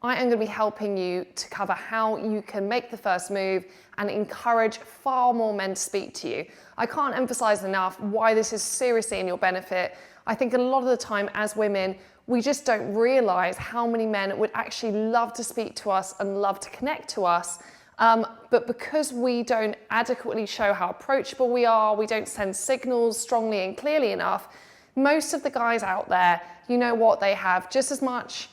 I am going to be helping you to cover how you can make the first move and encourage far more men to speak to you. I can't emphasize enough why this is seriously in your benefit. I think a lot of the time as women, we just don't realize how many men would actually love to speak to us and love to connect to us. But because we don't adequately show how approachable we are, we don't send signals strongly and clearly enough, most of the guys out there, you know what, they have just as much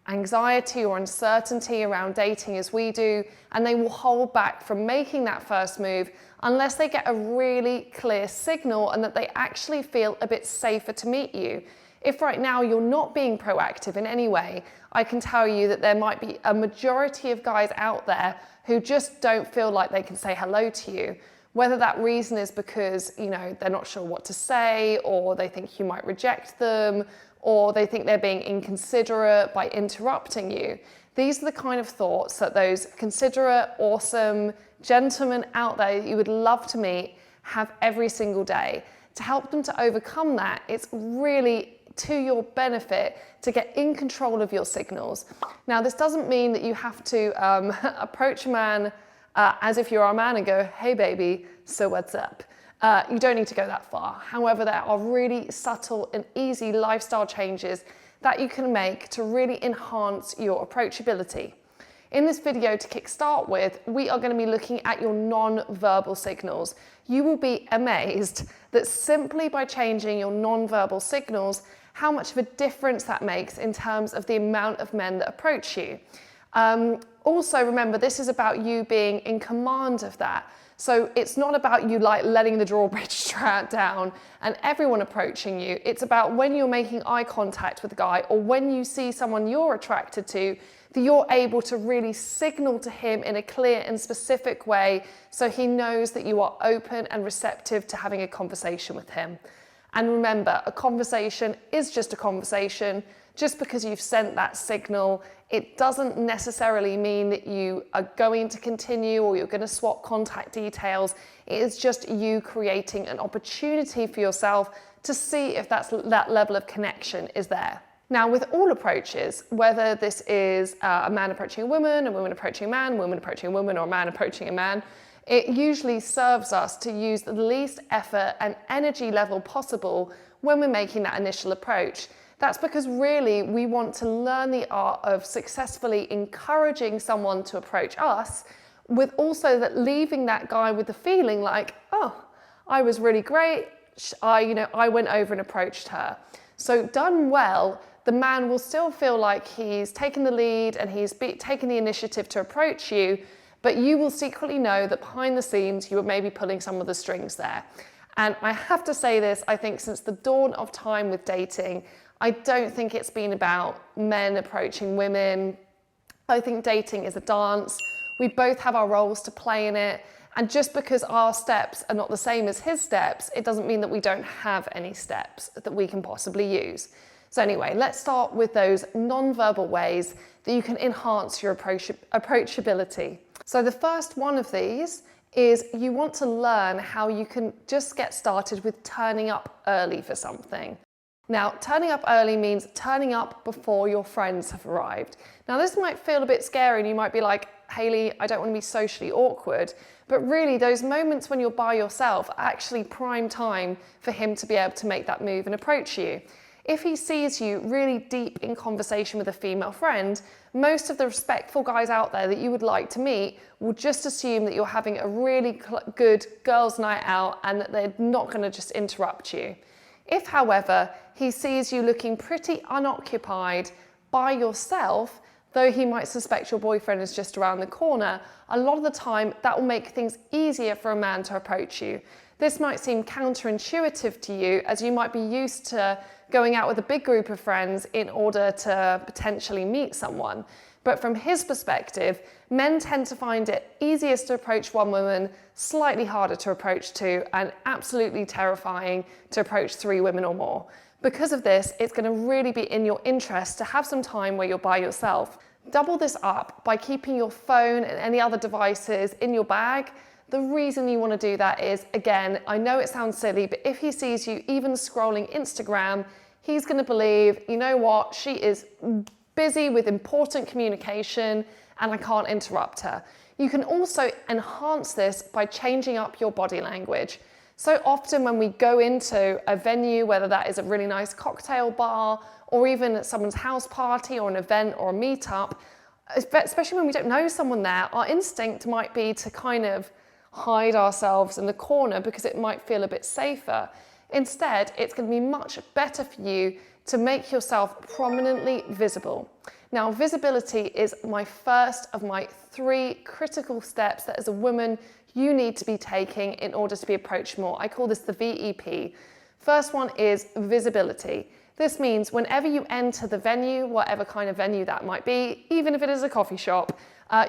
anxiety or uncertainty around dating as we do, and they will hold back from making that first move unless they get a really clear signal and that they actually feel a bit safer to meet you. If right now you're not being proactive in any way, I can tell you that there might be a majority of guys out there who just don't feel like they can say hello to you. Whether that reason is because, they're not sure what to say, or they think you might reject them, or they think they're being inconsiderate by interrupting you. These are the kind of thoughts that those considerate, awesome gentlemen out there that you would love to meet have every single day. To help them to overcome that, it's really to your benefit to get in control of your signals. Now, this doesn't mean that you have to approach a man as if you're our man and go, "Hey baby, so what's up?" You don't need to go that far. However, there are really subtle and easy lifestyle changes that you can make to really enhance your approachability. In this video to kickstart with, we are going to be looking at your non-verbal signals. You will be amazed that simply by changing your non-verbal signals, how much of a difference that makes in terms of the amount of men that approach you. Also, remember, this is about you being in command of that. So it's not about you like letting the drawbridge down and everyone approaching you. It's about when you're making eye contact with a guy, or when you see someone you're attracted to, that you're able to really signal to him in a clear and specific way so he knows that you are open and receptive to having a conversation with him. And remember, a conversation is just a conversation. Just because you've sent that signal, it doesn't necessarily mean that you are going to continue or you're going to swap contact details. It is just you creating an opportunity for yourself to see if that level of connection is there. Now, with all approaches, whether this is a man approaching a woman approaching a man, woman approaching a woman, or a man approaching a man, it usually serves us to use the least effort and energy level possible when we're making that initial approach. That's because really we want to learn the art of successfully encouraging someone to approach us, with also that leaving that guy with the feeling like, oh, I was really great. I went over and approached her. So done well, the man will still feel like he's taken the lead and he's taken the initiative to approach you, but you will secretly know that behind the scenes you were maybe pulling some of the strings there. And I have to say this, I think since the dawn of time with dating, I don't think it's been about men approaching women. I think dating is a dance. We both have our roles to play in it. And just because our steps are not the same as his steps, it doesn't mean that we don't have any steps that we can possibly use. So anyway, let's start with those non-verbal ways that you can enhance your approachability. So the first one of these is you want to learn how you can just get started with turning up early for something. Now, turning up early means turning up before your friends have arrived. Now, this might feel a bit scary and you might be like, Hayley, I don't want to be socially awkward. But really, those moments when you're by yourself are actually prime time for him to be able to make that move and approach you. If he sees you really deep in conversation with a female friend, most of the respectful guys out there that you would like to meet will just assume that you're having a really good girls' night out and that they're not going to just interrupt you. If, however, he sees you looking pretty unoccupied by yourself, though he might suspect your boyfriend is just around the corner, a lot of the time that will make things easier for a man to approach you. This might seem counterintuitive to you, as you might be used to going out with a big group of friends in order to potentially meet someone. But from his perspective, men tend to find it easiest to approach one woman, slightly harder to approach two, and absolutely terrifying to approach 3 women or more. Because of this, it's going to really be in your interest to have some time where you're by yourself. Double this up by keeping your phone and any other devices in your bag. The reason you want to do that is, again, I know it sounds silly, but if he sees you even scrolling Instagram, he's going to believe, you know what, she is busy with important communication and I can't interrupt her. You can also enhance this by changing up your body language. So often when we go into a venue, whether that is a really nice cocktail bar or even at someone's house party or an event or a meetup, especially when we don't know someone there, our instinct might be to kind of hide ourselves in the corner because it might feel a bit safer. Instead, it's going to be much better for you to make yourself prominently visible. Now, visibility is my first of my 3 critical steps that as a woman you need to be taking in order to be approached more. I call this the VEP. First one is visibility. This means whenever you enter the venue, whatever kind of venue that might be, even if it is a coffee shop,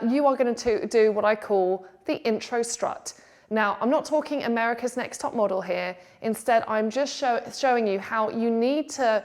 you are going to do what I call the intro strut. Now, I'm not talking America's Next Top Model here. Instead, I'm just showing you how you need to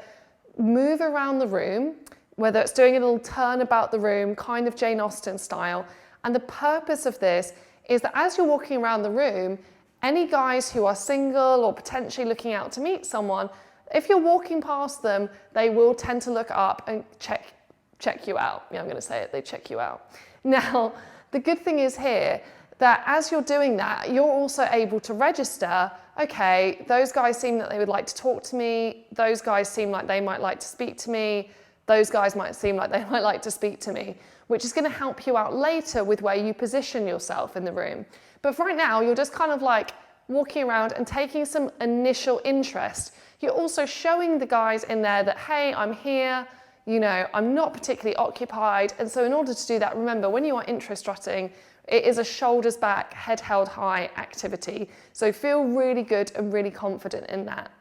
move around the room, whether it's doing a little turn about the room, kind of Jane Austen style. And the purpose of this is that as you're walking around the room, any guys who are single or potentially looking out to meet someone, if you're walking past them, they will tend to look up and check you out. Yeah, I'm going to say it, they check you out. Now, the good thing is here that as you're doing that, you're also able to register, okay, those guys seem that they would like to talk to me, those guys seem like they might like to speak to me, those guys might seem like they might like to speak to me, which is going to help you out later with where you position yourself in the room. But for right now, you're just kind of like walking around and taking some initial interest. You're also showing the guys in there that, hey, I'm here, you know, I'm not particularly occupied. And so in order to do that, remember, when you are intro strutting, it is a shoulders back, head held high activity. So feel really good and really confident in that.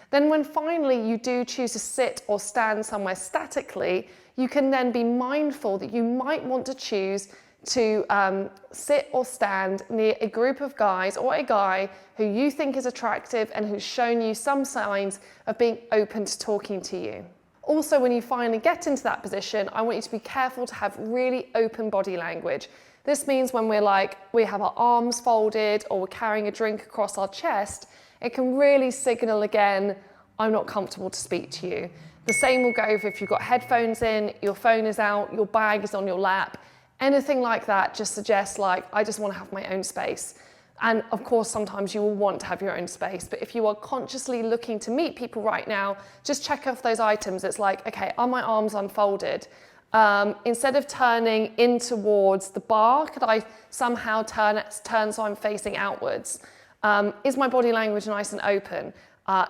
Then when finally you do choose to sit or stand somewhere statically, you can then be mindful that you might want to choose to sit or stand near a group of guys or a guy who you think is attractive and who's shown you some signs of being open to talking to you. Also, when you finally get into that position, I want you to be careful to have really open body language. This means when we have our arms folded or we're carrying a drink across our chest, it can really signal again, I'm not comfortable to speak to you. The same will go if you've got headphones in, your phone is out, your bag is on your lap. Anything like that just suggests I just want to have my own space. And of course, sometimes you will want to have your own space, but if you are consciously looking to meet people right now, just check off those items. It's like, okay, are my arms unfolded? Instead of turning in towards the bar, could I somehow turn so I'm facing outwards? Is my body language nice and open?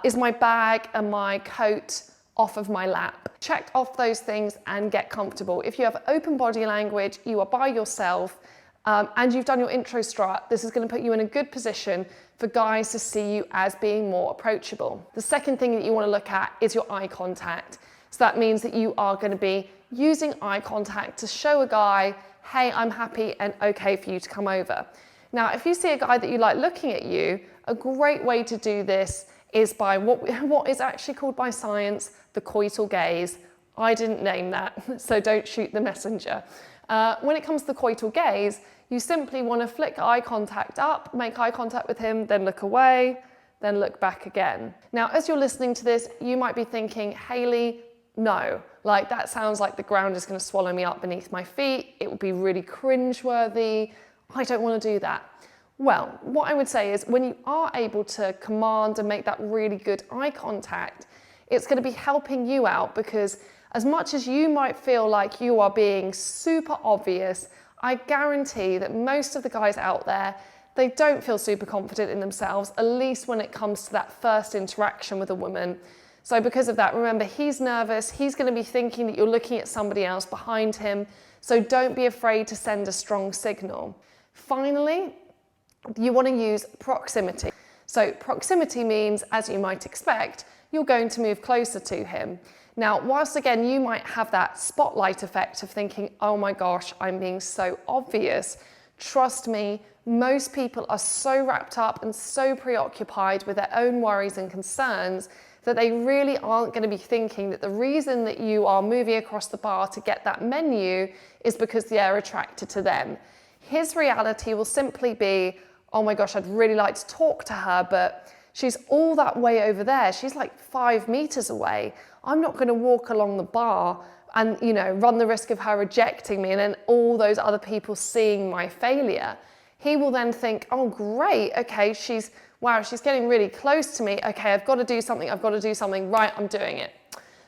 Is my bag and my coat off of my lap? Check off those things and get comfortable. If you have open body language, you are by yourself, and you've done your intro strut, this is going to put you in a good position for guys to see you as being more approachable. The second thing that you want to look at is your eye contact. So that means that you are going to be using eye contact to show a guy, hey, I'm happy and okay for you to come over. Now, if you see a guy that you like looking at you, a great way to do this is by what is actually called by science the coital gaze. I didn't name that, so don't shoot the messenger. When it comes to the coital gaze, you simply want to flick eye contact up, make eye contact with him, then look away, then look back again. Now, as you're listening to this, you might be thinking, Hayley, no, that sounds like the ground is going to swallow me up beneath my feet. It would be really cringeworthy. I don't want to do that. Well, what I would say is when you are able to command and make that really good eye contact, it's going to be helping you out, because as much as you might feel like you are being super obvious, I guarantee that most of the guys out there, they don't feel super confident in themselves, at least when it comes to that first interaction with a woman. So because of that, remember, he's nervous, he's going to be thinking that you're looking at somebody else behind him, so don't be afraid to send a strong signal. Finally, you want to use proximity. So proximity means, as you might expect, you're going to move closer to him. Now, whilst again, you might have that spotlight effect of thinking, oh my gosh, I'm being so obvious. Trust me, most people are so wrapped up and so preoccupied with their own worries and concerns that they really aren't going to be thinking that the reason that you are moving across the bar to get that menu is because they're attracted to them. His reality will simply be, oh my gosh, I'd really like to talk to her, but she's all that way over there. She's like 5 meters away. I'm not going to walk along the bar and, you know, run the risk of her rejecting me and then all those other people seeing my failure, he will then think, oh, great, okay, she's getting really close to me. Okay, I've got to do something, right, I'm doing it.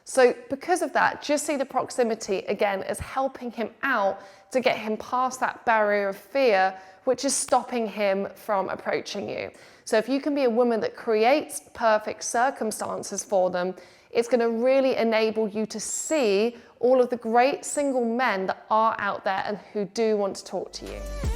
So because of that, just see the proximity again as helping him out to get him past that barrier of fear, which is stopping him from approaching you. So if you can be a woman that creates perfect circumstances for them, it's going to really enable you to see all of the great single men that are out there and who do want to talk to you.